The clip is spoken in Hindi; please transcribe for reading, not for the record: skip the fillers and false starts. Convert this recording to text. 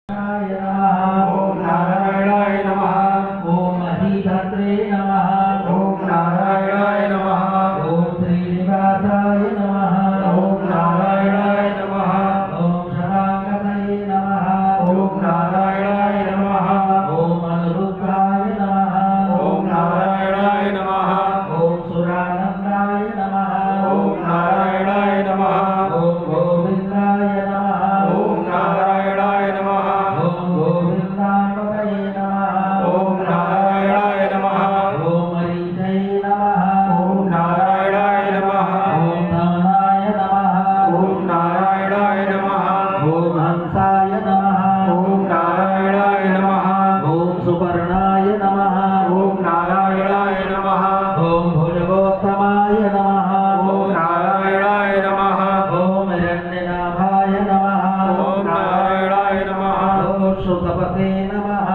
ओम नारायणाय नमः। ओम महीधत्रे नमः। ओम नारायणाय नमः। ओम श्रीनिवासाय नमः। ओम नारायणाय नमः। ओम शतांगतये नमः। ओम नारायणाय नमः। ओम अनिरुद्धाय नमः। ओम नारायणाय नमः। ओम सुरानंदाय नमः। ओम नारायणाय नमः। ओम गोविंदाय नमः। ओम नारायणाय नमः। ओम गोविंदापतये नमः। ओम नारायणाय नमः। ओम मरीचये नमः। ओम नारायणाय नमः। ओम धमनाय नमः। ओम नारायणाय नमः। ओम हंसाय नमः। ओम नारायणाय नमः। ओम सुपर्णाय नमः। ओम नारायणाय नमः। ओम भुजगोत्तमाय नमः। ओम नारायणाय नमः। ओम हिरण्यनाभाय नमः। ओम नारायणाय नमः। ओम सुतपते नमः।